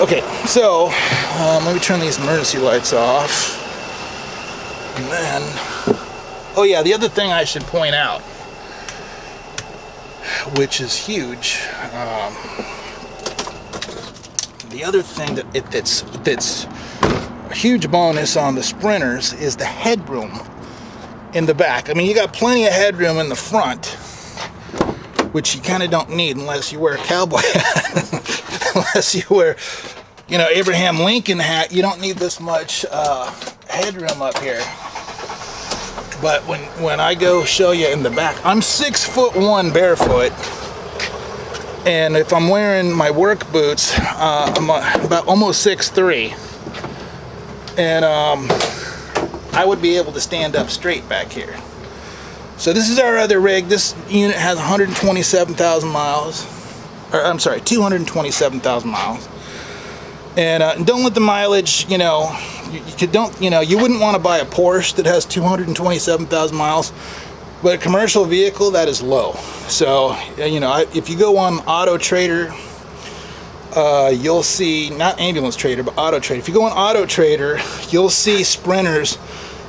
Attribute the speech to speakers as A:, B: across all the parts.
A: Okay, so let me turn these emergency lights off. And then, oh yeah, the other thing I should point out, which is huge, the other thing that's a huge bonus on the Sprinters is the headroom in the back. I mean, you got plenty of headroom in the front, which you kind of don't need unless you wear a cowboy hat. Unless you wear, you know, Abraham Lincoln hat, you don't need this much headroom up here. But when I go show you in the back, I'm 6'1" barefoot. And if I'm wearing my work boots, I'm about almost 6'3". And I would be able to stand up straight back here. So this is our other rig. This unit has 127,000 miles. Or I'm sorry, 227,000 miles. And don't let the mileage, you know, you wouldn't want to buy a Porsche that has 227,000 miles. But a commercial vehicle, that is low. So, you know, if you go on Auto Trader, you'll see, not Ambulance Trader, but Auto Trader. If you go on Auto Trader, you'll see Sprinters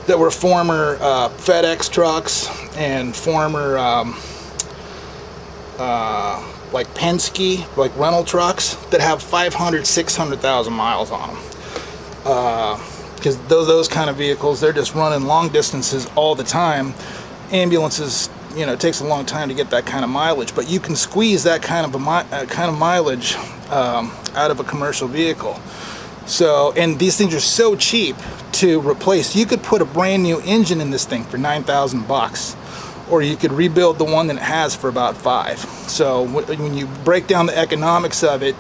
A: that were former FedEx trucks and former, like Penske, like rental trucks that have 500, 600,000 miles on them. Because those kind of vehicles, they're just running long distances all the time. Ambulances, you know, it takes a long time to get that kind of mileage, but you can squeeze that kind of mileage out of a commercial vehicle. So, and these things are so cheap to replace. You could put a brand new engine in this thing for $9,000, or you could rebuild the one that it has for about $5,000. So when you break down the economics of it,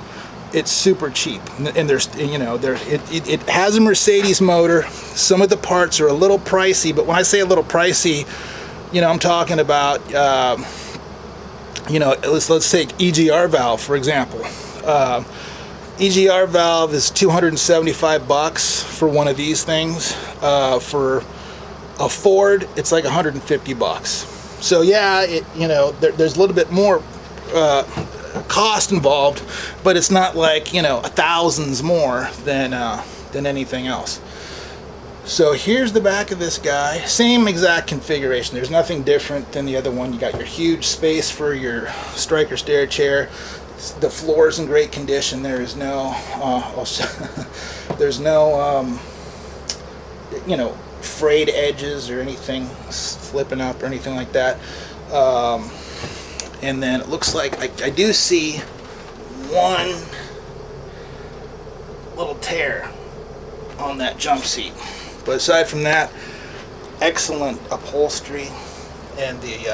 A: it's super cheap. And there's, you know, it has a Mercedes motor. Some of the parts are a little pricey, but when I say a little pricey, you know, I'm talking about, you know, let's take EGR valve, for example. EGR valve is $275 for one of these things. For a Ford, it's like $150. So yeah, you know, there's a little bit more cost involved, but it's not like, you know, thousands more than anything else. So here's the back of this guy. Same exact configuration. There's nothing different than the other one. You got your huge space for your Stryker stair chair. The floor is in great condition. There is no, there's no, you know, frayed edges or anything flipping up or anything like that. And then it looks like I do see one little tear on that jump seat. But aside from that, excellent upholstery, and the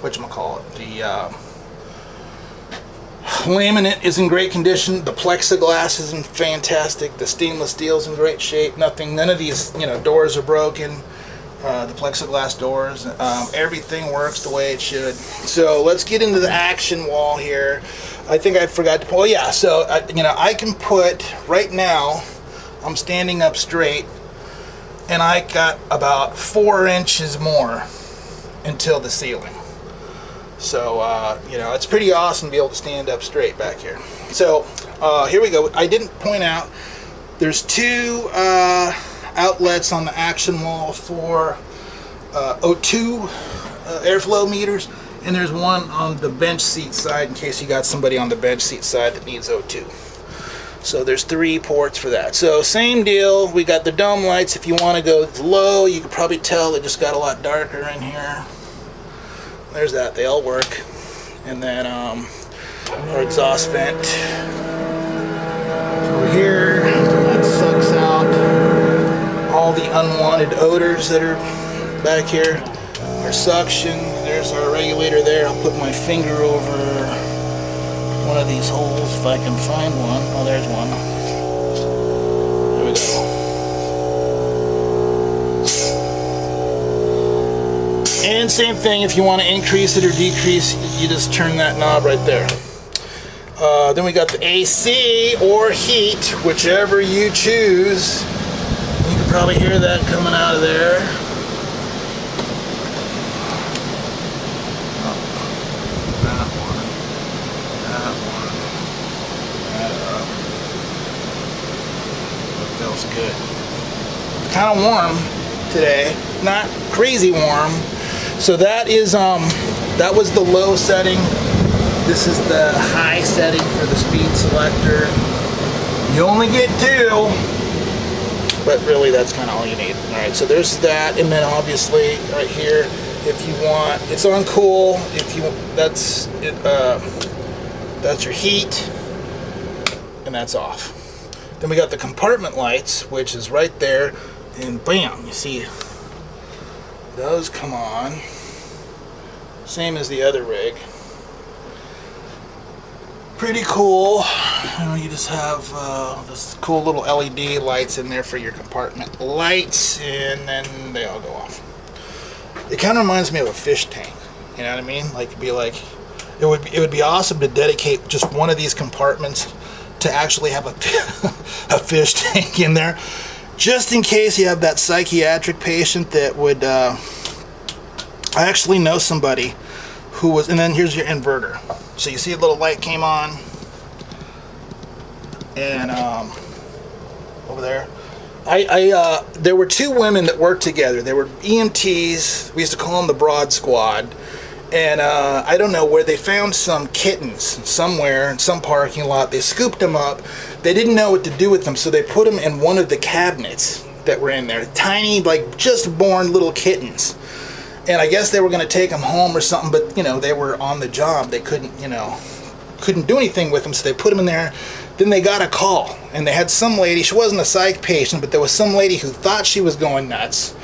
A: whatchamacallit, the laminate is in great condition. The plexiglass is in fantastic. The stainless steel is in great shape. None of these, you know, doors are broken. The plexiglass doors, everything works the way it should. So let's get into the action wall here. I think I forgot to pull. Yeah, so you know, I can put, right now I'm standing up straight, and I got about 4 inches more until the ceiling. So you know, it's pretty awesome to be able to stand up straight back here. So here we go. I didn't point out, there's 2 outlets on the action wall for O2 airflow meters, and there's one on the bench seat side in case you got somebody on the bench seat side that needs O2. So there's 3 ports for that. So same deal, we got the dome lights. If you want to go low, you can probably tell it just got a lot darker in here. There's that, they all work. And then our exhaust vent over here, that sucks out all the unwanted odors that are back here. Our suction, there's our regulator there. I'll put my finger over one of these holes if I can find one. Oh, there's one. There we go. And same thing, if you want to increase it or decrease, you just turn that knob right there. Then we got the AC or heat, whichever you choose. You can probably hear that coming out of there. That one. feels good. It's kind of warm today, not crazy warm. So that is that was the low setting. This is the high setting for the speed selector. You only get 2, but really that's kind of all you need. All right, so there's that, and then obviously right here, if you want, it's on cool. If you, that's it. That's your heat, and that's off. Then we got the compartment lights, which is right there, and bam, you see those come on. Same as the other rig. Pretty cool. You know, you just have this cool little LED lights in there for your compartment lights, and then they all go off. It kind of reminds me of a fish tank. You know what I mean? Like, it'd be like, it would be awesome to dedicate just one of these compartments to actually have a fish tank in there, just in case you have that psychiatric patient that would. I actually know somebody who was, and then here's your inverter. So you see a little light came on, and over there, there were 2 women that worked together. They were EMTs. We used to call them the Broad Squad. And I don't know where they found some kittens somewhere in some parking lot. They scooped them up. They didn't know what to do with them, so they put them in one of the cabinets that were in there. Tiny, like just born little kittens. And I guess they were going to take them home or something, but you know, they were on the job. They couldn't do anything with them, so they put them in there. Then they got a call, and they had some lady. She wasn't a psych patient, but there was some lady who thought she was going nuts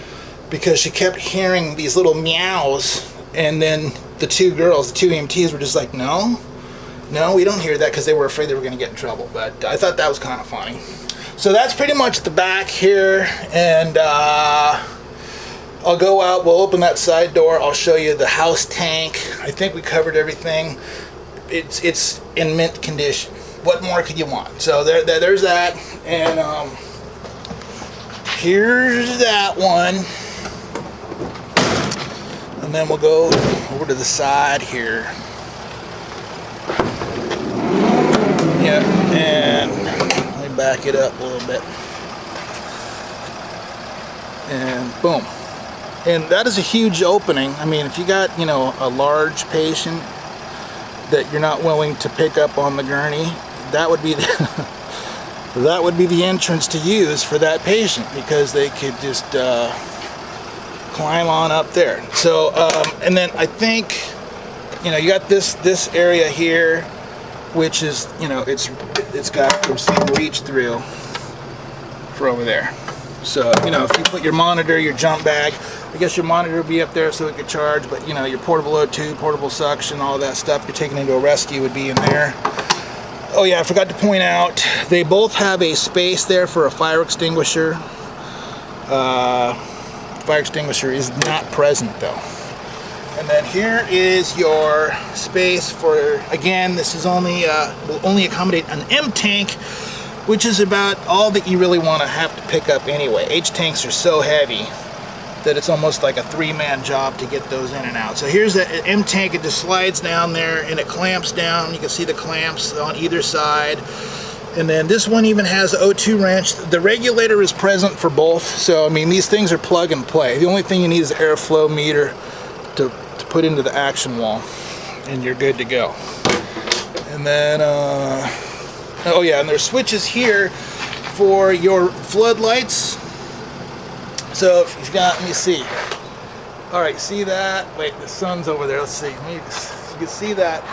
A: because she kept hearing these little meows. And then the 2 girls, the 2 EMTs, were just like, no, we don't hear that, because they were afraid they were going to get in trouble. But I thought that was kind of funny. So that's pretty much the back here, and I'll go out, we'll open that side door, I'll show you the house tank. I think we covered everything. It's in mint condition. What more could you want? So there's that, and here's that one. And then we'll go over to the side here. Yeah, and let me back it up a little bit. And boom. And that is a huge opening. I mean, if you got, a large patient that you're not willing to pick up on the gurney, that would be the entrance to use for that patient, because they could just climb on up there. So and then I think you got this area here, which is it's got some reach through for over there. So if you put your monitor, your jump bag, I guess your monitor would be up there so it could charge, but your portable O2, portable suction, all that stuff you're taking into a rescue would be in there. Oh yeah, I forgot to point out, they both have a space there for a fire extinguisher. Fire extinguisher is not present though. And then here is your space for, again, this is only will only accommodate an M tank, which is about all that you really want to have to pick up anyway. H tanks are so heavy that it's almost like a 3-man job to get those in and out. So here's the M tank. It just slides down there and it clamps down. You can see the clamps on either side. And then this one even has an O2 wrench. The regulator is present for both. So I mean, these things are plug and play. The only thing you need is an airflow meter to put into the action wall, and you're good to go. And then oh yeah, and there's switches here for your floodlights. So if you've got, let me see. All right, see that? Wait, the sun's over there. Let's see. You can see that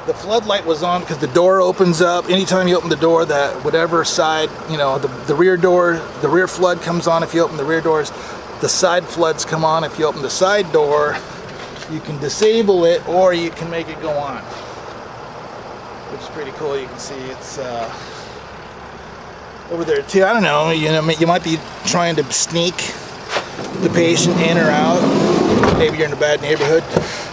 A: the floodlight was on because the door opens up. Anytime you open the door, that whatever side, the rear door, the rear flood comes on if you open the rear doors. The side floods come on if you open the side door. You can disable it or you can make it go on, which is pretty cool. You can see it's over there too. I don't know, you might be trying to sneak the patient in or out. Maybe you're in a bad neighborhood.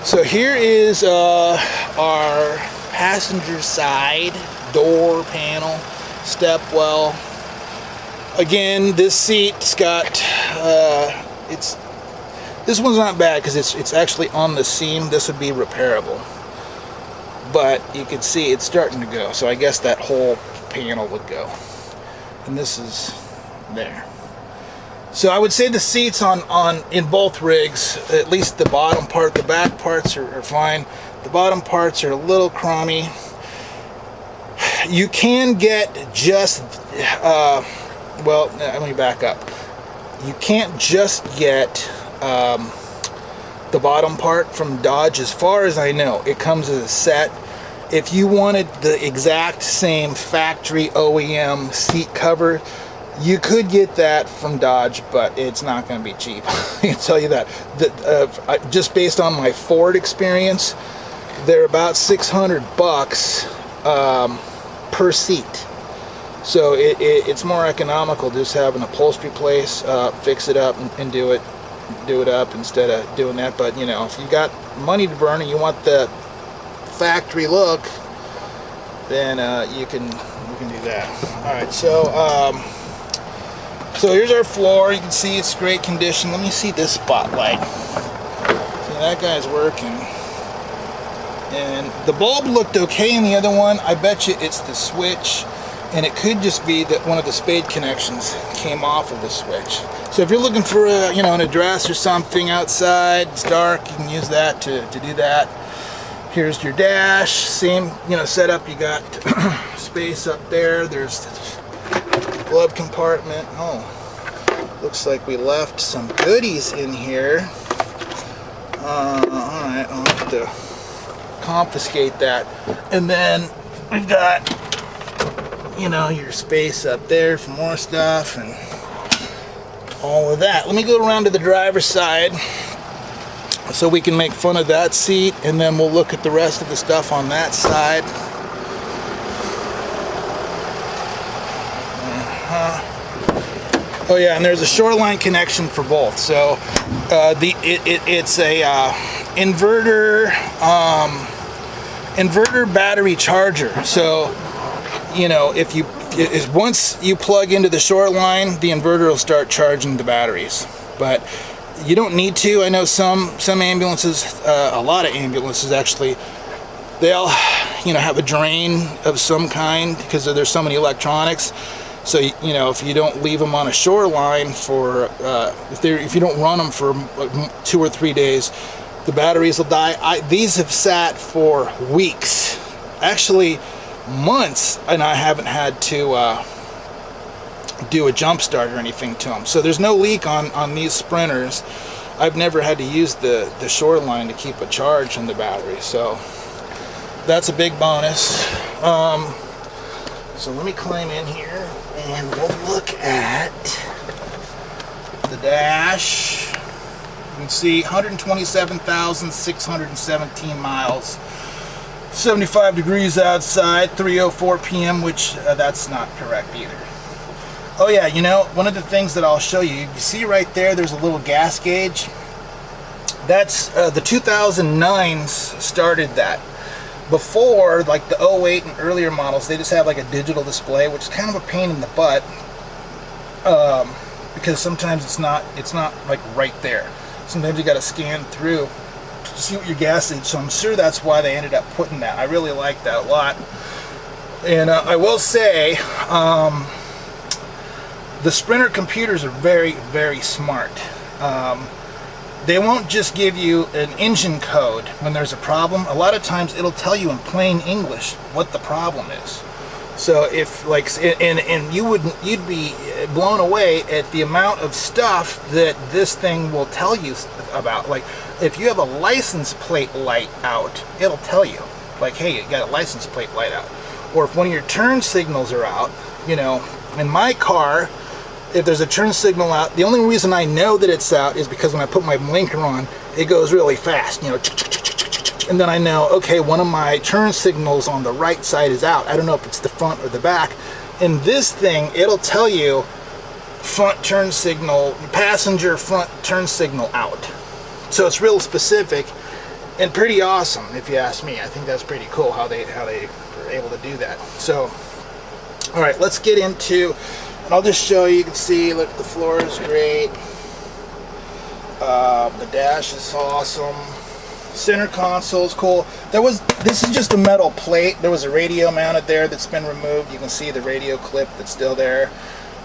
A: So here is our passenger side door panel, stepwell. Again, this seat's got this one's not bad because it's actually on the seam. This would be repairable, but you can see it's starting to go. So I guess that whole panel would go. and this is there. So I would say the seats in both rigs, at least the bottom part, the back parts are fine. The bottom parts are a little crummy. You can get just, well, let me back up. You can't just get the bottom part from Dodge, as far as I know. It comes as a set. If you wanted the exact same factory OEM seat cover, you could get that from Dodge, but it's not going to be cheap. I can tell you that. Just based on my Ford experience, they're about $600 per seat. So it's more economical just have an upholstery place, fix it up and do it up instead of doing that. But you know, if you got money to burn and you want the factory look, then you can do that. All right, so here's our floor. You can see it's great condition. Let me see this spotlight. See, that guy's working. And the bulb looked okay in the other one. I bet you it's the switch, and it could just be that one of the spade connections came off of the switch. So if you're looking for an address or something outside, it's dark, you can use that to do that. Here's your dash, same setup. You got space up there. There's the glove compartment. Oh, looks like we left some goodies in here. All right, I'll have to confiscate that. And then we've got your space up there for more stuff and all of that. Let me go around to the driver's side so we can make fun of that seat, and then we'll look at the rest of the stuff on that side. Oh yeah, and there's a Shoreline connection for both. So it's a inverter battery charger. So once you plug into the Shoreline, the inverter will start charging the batteries. But you don't need to. I know some ambulances, a lot of ambulances actually, they'll have a drain of some kind because there's so many electronics. So if you don't leave them on a Shoreline for if you don't run them for 2 or 3 days, the batteries will die. These have sat for weeks, actually months, and I haven't had to do a jump start or anything to them. So there's no leak on these Sprinters. I've never had to use the Shoreline to keep a charge in the battery, so that's a big bonus. So let me climb in here and we'll look at the dash. You can see 127,617 miles, 75 degrees outside, 3:04 p.m., which that's not correct either. Oh yeah, one of the things that I'll show you, you see right there's a little gas gauge. That's the 2009s started that. Before, like the 08 and earlier models, they just have like a digital display, which is kind of a pain in the butt, because sometimes it's not like right there. Sometimes you got to scan through to see what your gas is. So I'm sure that's why they ended up putting that. I really like that a lot. And I will say, the Sprinter computers are very, very smart. They won't just give you an engine code when there's a problem. A lot of times it'll tell you in plain English what the problem is. So if you'd be blown away at the amount of stuff that this thing will tell you about. Like if you have a license plate light out, it'll tell you like, hey, you got a license plate light out. Or if one of your turn signals are out, in my car, if there's a turn signal out, the only reason I know that it's out is because when I put my blinker on, it goes really fast, and then I know, okay, one of my turn signals on the right side is out. I don't know if it's the front or the back. In this thing, it'll tell you front turn signal, passenger front turn signal out. So it's real specific and pretty awesome, if you ask me. I think that's pretty cool how they were able to do that. So, all right, let's get into. And I'll just show you. You can see, look, the floor is great. The dash is awesome. Center console is cool. This is just a metal plate. There was a radio mounted there that's been removed. You can see the radio clip that's still there.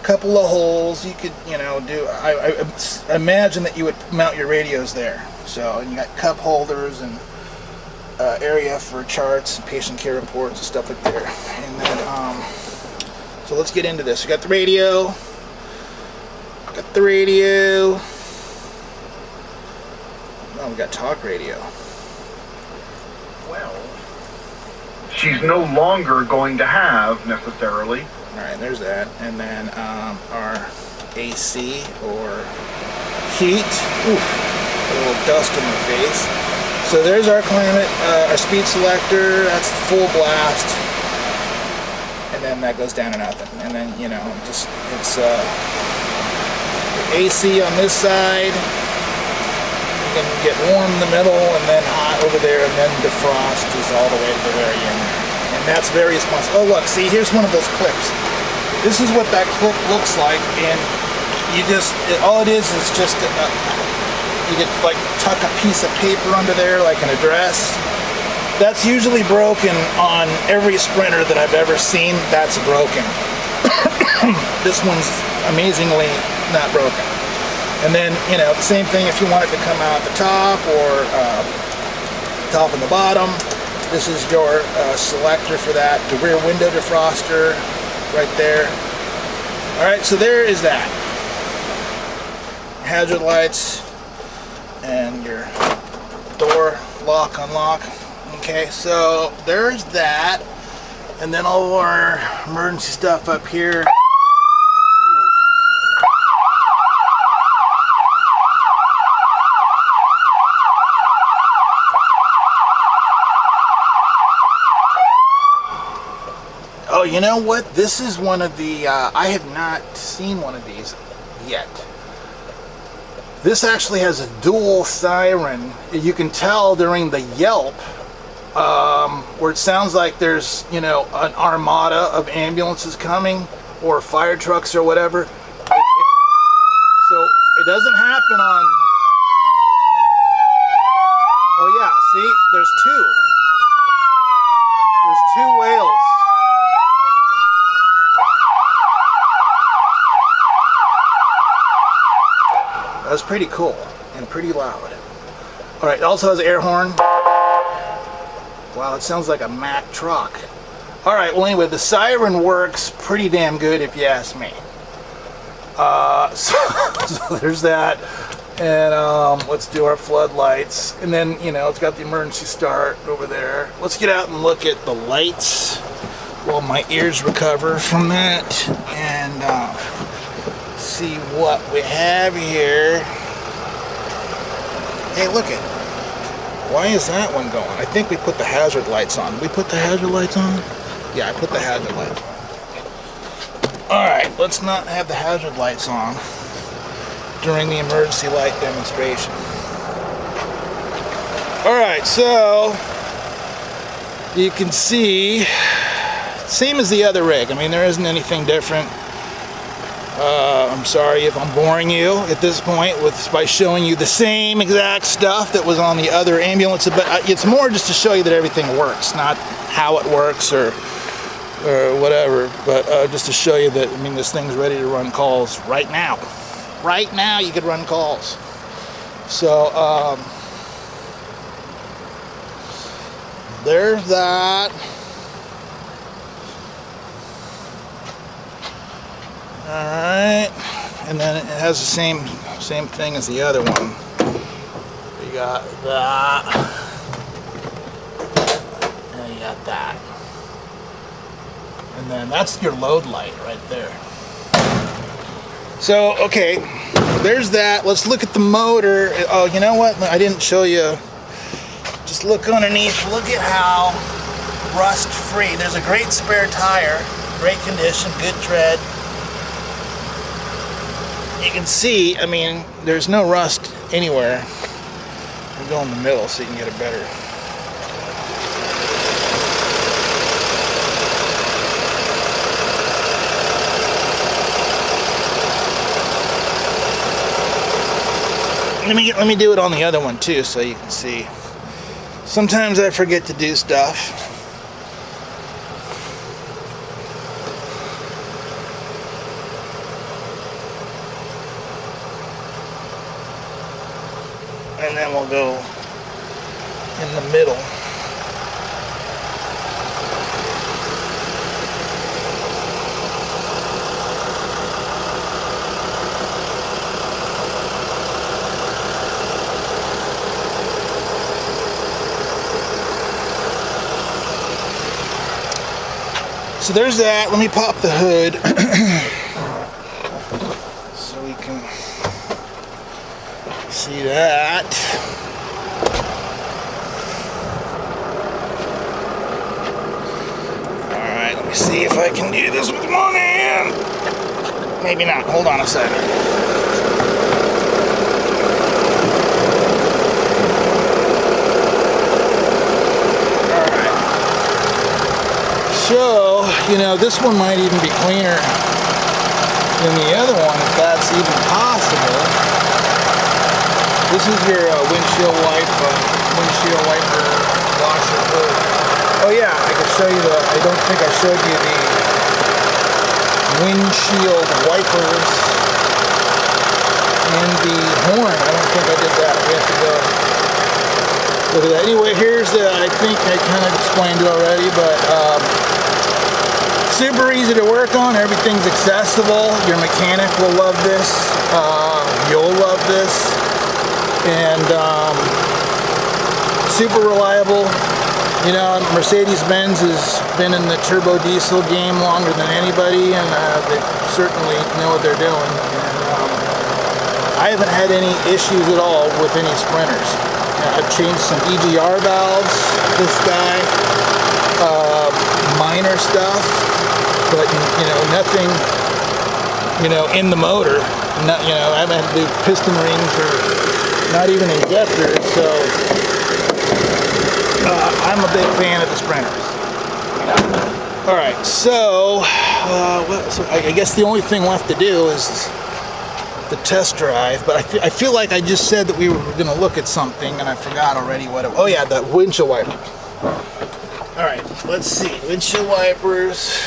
A: Couple of holes you could, do. I imagine that you would mount your radios there. So, and you got cup holders and area for charts and patient care reports and stuff like there. And then, so let's get into this. We got the radio. Oh, we got talk radio.
B: Well, she's no longer going to have, necessarily.
A: Alright, there's that. And then our AC or heat. Oof, a little dust in the face. So there's our climate, our speed selector. That's full blast. And then that goes down to nothing. And then, it's AC on this side. You can get warm in the middle and then hot over there, and then defrost is all the way to the very end. And that's very responsive. Oh look, see, here's one of those clips. This is what that clip looks like, and you just, all it is just, you could like tuck a piece of paper under there like an address. That's usually broken on every Sprinter that I've ever seen. That's broken. This one's amazingly not broken. And then, the same thing if you want it to come out the top or top and the bottom. This is your selector for that. The rear window defroster right there. Alright, so there is that. Hazard lights and your door lock, unlock. Okay, so there's that. And then all of our emergency stuff up here. Oh, you know what? This is one of the, I have not seen one of these yet. This actually has a dual siren. You can tell during the yelp, where it sounds like there's, an armada of ambulances coming, or fire trucks or whatever. So it doesn't happen on, oh yeah, see, there's two wails. That's pretty cool and pretty loud. Alright, it also has an air horn. Wow, it sounds like a Mack truck. Alright, well anyway, the siren works pretty damn good if you ask me. So there's that. And let's do our floodlights. And then, it's got the emergency start over there. Let's get out and look at the lights while my ears recover from that. And see what we have here. Hey, look it. Why is that one going? I think we put the hazard lights on. Did we put the hazard lights on? Yeah, I put the hazard lights on. Alright, let's not have the hazard lights on during the emergency light demonstration. Alright, so you can see, same as the other rig. I mean, there isn't anything different. I'm sorry if I'm boring you at this point by showing you the same exact stuff that was on the other ambulances, but it's more just to show you that everything works, not how it works or whatever, but just to show you that, this thing's ready to run calls right now. Right now you could run calls. So, there's that. Alright, and then it has the same thing as the other one. You got that, and you got that. And then that's your load light right there. So, okay, there's that. Let's look at the motor. Oh, you know what? I didn't show you. Just look underneath. Look at how rust-free. There's a great spare tire. Great condition, good tread. You can see, there's no rust anywhere. We'll go in the middle so you can get a better. Let me do it on the other one too, so you can see. Sometimes I forget to do stuff. And then we'll go in the middle. So there's that. Let me pop the hood so we can see that. Alright, let me see if I can do this with one hand. Maybe not. Hold on a second. Alright. So, you know, this one might even be cleaner than the other one, if that's even possible. This is your windshield wiper washer hood. Oh yeah, I could show you I don't think I showed you the windshield wipers and the horn. I don't think I did that. We have to go look at that. Anyway, here's I think I kind of explained it already, but super easy to work on. Everything's accessible. Your mechanic will love this. You'll love this. And super reliable. You know, Mercedes-Benz has been in the turbo diesel game longer than anybody, and they certainly know what they're doing. And, I haven't had any issues at all with any Sprinters. I've changed some EGR valves, this guy, minor stuff, but you know, nothing, you know, in the motor. Not, you know, I haven't had to do piston rings or not even injectors, so I'm a big fan of the Sprinters. Alright, so I guess the only thing left to do is the test drive, but I feel like I just said that we were going to look at something and I forgot already what it was. Oh yeah, the windshield wipers. Alright, let's see. Windshield wipers.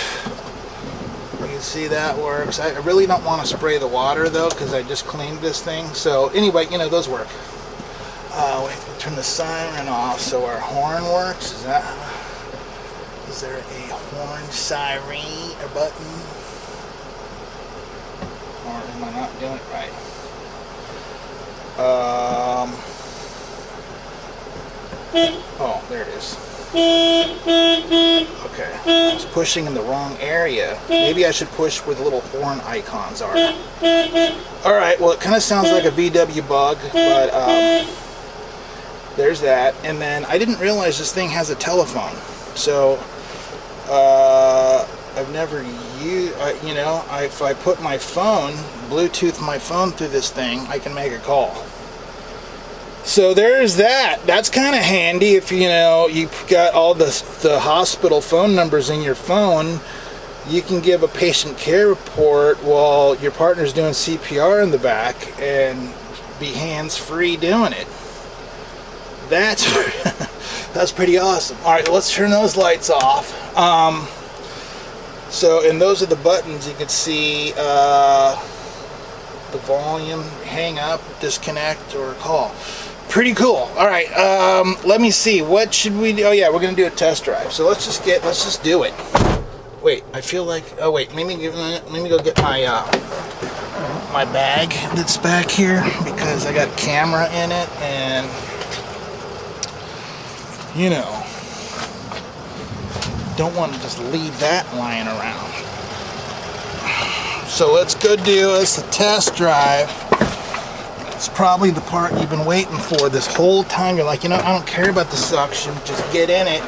A: You can see that works. I really don't want to spray the water though, because I just cleaned this thing. So anyway, you know, those work. We have to turn the siren off so our horn works. Is there a horn siren or button? Or am I not doing it right? Oh, there it is. Okay, I was pushing in the wrong area. Maybe I should push where the little horn icons are. Alright, well it kind of sounds like a VW bug, but there's that. And then I didn't realize this thing has a telephone. So, I've never used, you know, if I put my phone, Bluetooth my phone through this thing, I can make a call. So there's that. That's kind of handy if, you know, you've got all the hospital phone numbers in your phone. You can give a patient care report while your partner's doing CPR in the back and be hands-free doing it. That's pretty awesome. All right, let's turn those lights off. So, and those are the buttons. You can see the volume, hang up, disconnect, or call. Pretty cool. All right, let me see. What should we do? Oh yeah, we're gonna do a test drive. So let's just do it. Wait, I feel like. Oh wait, let me go get my my bag that's back here because I got a camera in it and. You know, don't want to just leave that lying around. So let's go do us a test drive. It's probably the part you've been waiting for this whole time. You're like, you know, I don't care about the suction. Just get in it,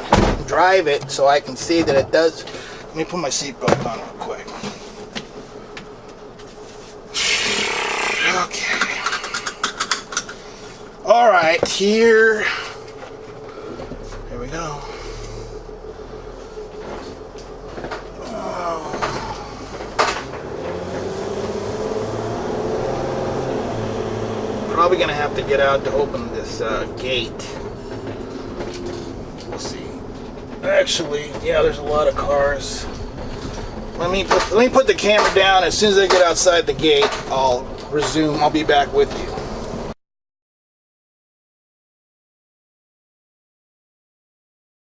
A: drive it, so I can see that it does. Let me put my seatbelt on real quick. Okay. All right, here. Here we go. Oh. Probably gonna have to get out to open this gate. We'll see. Actually, yeah, there's a lot of cars. Let me put the camera down. As soon as I get outside the gate, I'll resume. I'll be back with you.